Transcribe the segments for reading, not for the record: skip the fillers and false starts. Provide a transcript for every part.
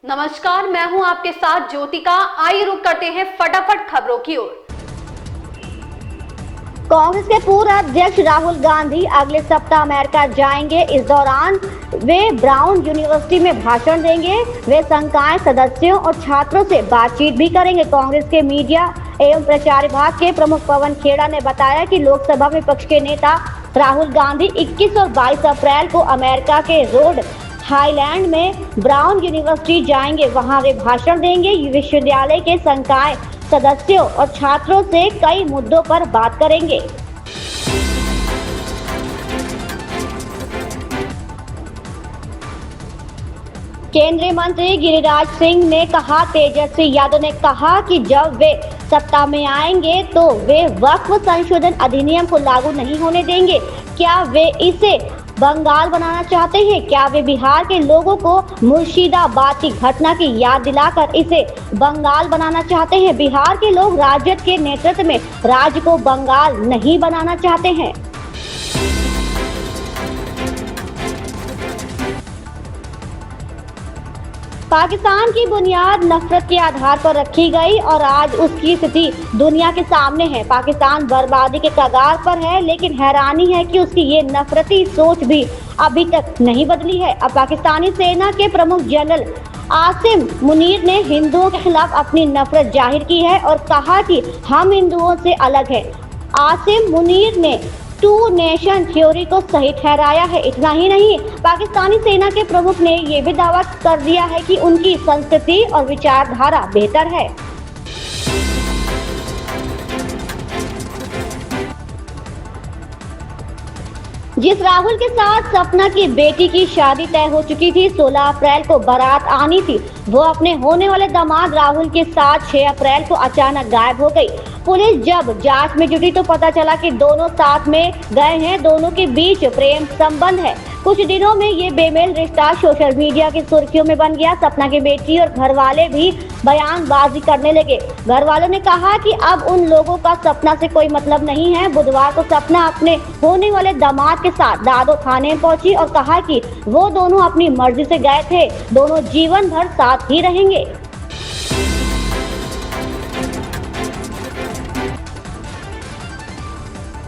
नमस्कार, मैं हूं आपके साथ ज्योतिका। आइए रुक करते हैं फटाफट खबरों की ओर। कांग्रेस के पूर्व अध्यक्ष राहुल गांधी अगले सप्ताह अमेरिका जाएंगे। इस दौरान वे ब्राउन यूनिवर्सिटी में भाषण देंगे। वे संकाय सदस्यों और छात्रों से बातचीत भी करेंगे। कांग्रेस के मीडिया एवं प्रचार विभाग के प्रमुख पवन खेड़ा ने बताया कि लोकसभा विपक्ष के नेता राहुल गांधी 21 और 22 अप्रैल को अमेरिका के रोड आइलैंड में ब्राउन यूनिवर्सिटी जाएंगे। वहां वे भाषण देंगे। विश्वविद्यालय के संकाय सदस्यों और छात्रों से कई मुद्दों पर बात करेंगे। केंद्रीय मंत्री गिरिराज सिंह ने कहा, तेजस्वी यादव ने कहा कि जब वे सत्ता में आएंगे तो वे वक्फ संशोधन अधिनियम को लागू नहीं होने देंगे। क्या वे इसे बंगाल बनाना चाहते हैं? क्या वे बिहार के लोगों को मुर्शिदाबाद की घटना की याद दिलाकर इसे बंगाल बनाना चाहते हैं? बिहार के लोग राजद के नेतृत्व में राज्य को बंगाल नहीं बनाना चाहते हैं। पाकिस्तान की बुनियाद नफरत के आधार पर रखी गई और आज उसकी स्थिति दुनिया के सामने है। पाकिस्तान बर्बादी के कगार पर है, लेकिन हैरानी है कि उसकी ये नफरती सोच भी अभी तक नहीं बदली है। अब पाकिस्तानी सेना के प्रमुख जनरल आसिम मुनीर ने हिंदुओं के खिलाफ अपनी नफरत जाहिर की है और कहा कि हम हिंदुओं से अलग हैं। आसिम मुनीर ने टू नेशन थ्योरी को सही ठहराया है। इतना ही नहीं, पाकिस्तानी सेना के प्रमुख ने यह भी दावा कर दिया है कि उनकी संस्कृति और विचारधारा बेहतर है। जिस राहुल के साथ सपना की बेटी की शादी तय हो चुकी थी, 16 अप्रैल को बारात आनी थी, वो अपने होने वाले दामाद राहुल के साथ 6 अप्रैल को अचानक गायब हो गई। पुलिस जब जांच में जुटी तो पता चला कि दोनों साथ में गए हैं। दोनों के बीच प्रेम संबंध है। कुछ दिनों में ये बेमेल रिश्ता सोशल मीडिया की सुर्खियों में बन गया। सपना की बेटी और घर वाले भी बयानबाजी करने लगे। घर वालों ने कहा कि अब उन लोगों का सपना से कोई मतलब नहीं है। बुधवार को सपना अपने होने वाले दामाद के साथ दादो थाने पहुंची और कहा कि वो दोनों अपनी मर्जी से गए थे, दोनों जीवन भर साथ ही रहेंगे।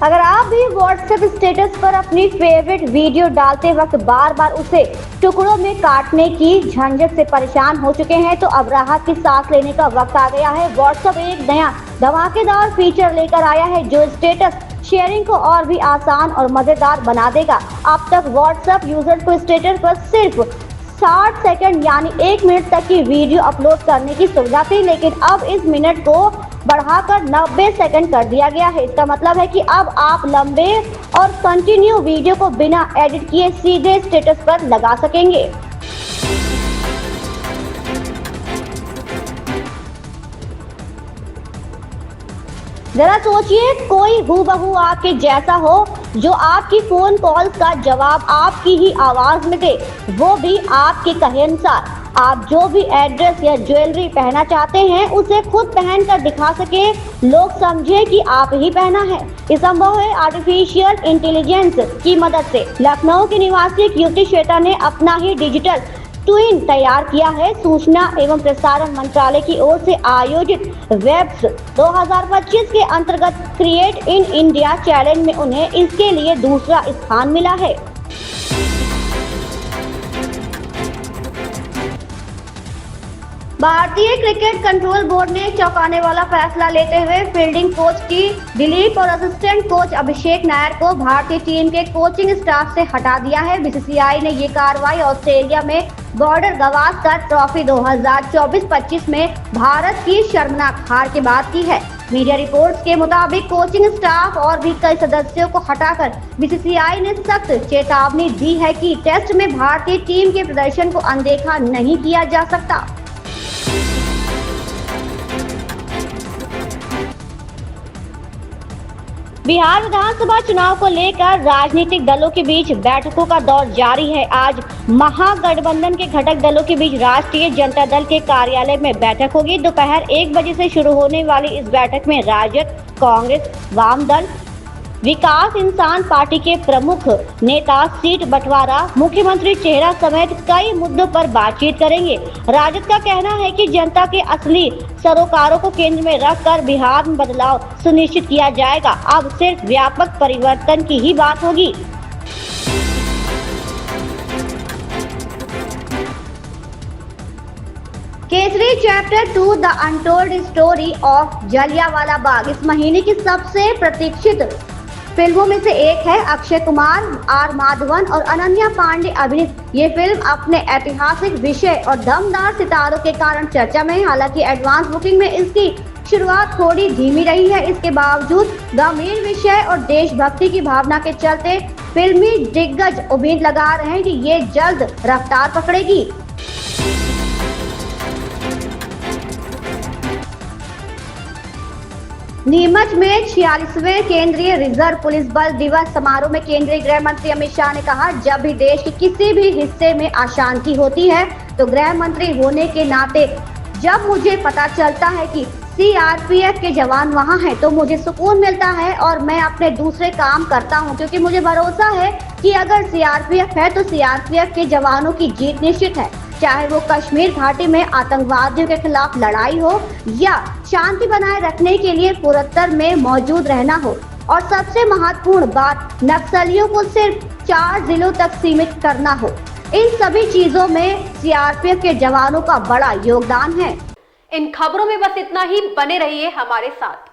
अगर आप भी व्हाट्सएप स्टेटस पर अपनी फेवरेट वीडियो डालते वक्त बार बार उसे टुकड़ों में काटने की झंझट से परेशान हो चुके हैं, तो अब राहत की सांस लेने का वक्त आ गया है। व्हाट्सएप एक नया धमाकेदार फीचर लेकर आया है जो स्टेटस शेयरिंग को और भी आसान और मजेदार बना देगा। अब तक व्हाट्सएप यूजर को स्टेटस पर सिर्फ 60 सेकंड यानी 1 मिनट तक की वीडियो अपलोड करने की सुविधा थी, लेकिन अब इस मिनट को बढ़ाकर 90 सेकंड कर दिया गया है। इसका मतलब है कि अब आप लंबे और कंटिन्यू वीडियो को बिना एडिट किए सीधे स्टेटस पर लगा सकेंगे। जरा सोचिए, कोई हूबहू आपके जैसा हो जो आपकी फोन कॉल्स का जवाब आपकी ही आवाज में दे, वो भी आपके कहे अनुसार। आप जो भी एड्रेस या ज्वेलरी पहनना चाहते हैं उसे खुद पहन कर दिखा सके, लोग समझे कि आप ही पहना है। ये संभव है आर्टिफिशियल इंटेलिजेंस की मदद से। लखनऊ की निवासी एक युवती श्वेता ने अपना ही डिजिटल ट्विन तैयार किया है। सूचना एवं प्रसारण मंत्रालय की ओर से आयोजित वेब्स 2025 के अंतर्गत क्रिएट इन इंडिया चैलेंज में उन्हें इसके लिए दूसरा स्थान मिला है। भारतीय क्रिकेट कंट्रोल बोर्ड ने चौंकाने वाला फैसला लेते हुए फील्डिंग कोच टी दिलीप और असिस्टेंट कोच अभिषेक नायर को भारतीय टीम के कोचिंग स्टाफ से हटा दिया है। बीसीसीआई ने ये कार्रवाई ऑस्ट्रेलिया में बॉर्डर गावस्कर ट्रॉफी 2024-25 में भारत की शर्मनाक हार के बाद की है। मीडिया रिपोर्ट्स के मुताबिक कोचिंग स्टाफ और भी कई सदस्यों को हटाकर बीसीसीआई ने सख्त चेतावनी दी है कि टेस्ट में भारतीय टीम के प्रदर्शन को अनदेखा नहीं किया जा सकता। बिहार विधानसभा चुनाव को लेकर राजनीतिक दलों के बीच बैठकों का दौर जारी है। आज महागठबंधन के घटक दलों के बीच राष्ट्रीय जनता दल के कार्यालय में बैठक होगी। दोपहर 1 बजे से शुरू होने वाली इस बैठक में राजद, कांग्रेस, वाम दल, विकास इंसान पार्टी के प्रमुख नेता सीट बंटवारा, मुख्यमंत्री चेहरा समेत कई मुद्दों पर बातचीत करेंगे। राजद का कहना है कि जनता के असली सरोकारों को केंद्र में रखकर बिहार में बदलाव सुनिश्चित किया जाएगा। अब सिर्फ व्यापक परिवर्तन की ही बात होगी। Kesari chapter 2 the untold story of Jallianwala Bagh इस महीने की सबसे प्रतीक्षित फिल्मों में से एक है। अक्षय कुमार, आर माधवन और अनन्या पांडे अभिनीत ये फिल्म अपने ऐतिहासिक विषय और दमदार सितारों के कारण चर्चा में है। हालांकि एडवांस बुकिंग में इसकी शुरुआत थोड़ी धीमी रही है। इसके बावजूद गंभीर विषय और देशभक्ति की भावना के चलते फिल्मी दिग्गज उम्मीद लगा रहे हैं कि ये जल्द रफ्तार पकड़ेगी। नीमच में 46वें केंद्रीय रिजर्व पुलिस बल दिवस समारोह में केंद्रीय गृह मंत्री अमित शाह ने कहा, जब भी देश के किसी भी हिस्से में अशांति होती है तो गृह मंत्री होने के नाते जब मुझे पता चलता है कि सीआरपीएफ के जवान वहां हैं तो मुझे सुकून मिलता है और मैं अपने दूसरे काम करता हूं, क्योंकि मुझे भरोसा है कि अगर सीआरपीएफ है तो सीआरपीएफ के जवानों की जीत निश्चित है। चाहे वो कश्मीर घाटी में आतंकवादियों के खिलाफ लड़ाई हो या शांति बनाए रखने के लिए पूर्वोत्तर में मौजूद रहना हो। और सबसे महत्वपूर्ण बात, नक्सलियों को सिर्फ 4 जिलों तक सीमित करना हो। इन सभी चीजों में सीआरपीएफ के जवानों का बड़ा योगदान है। इन खबरों में बस इतना ही। बने रहिए हमारे साथ।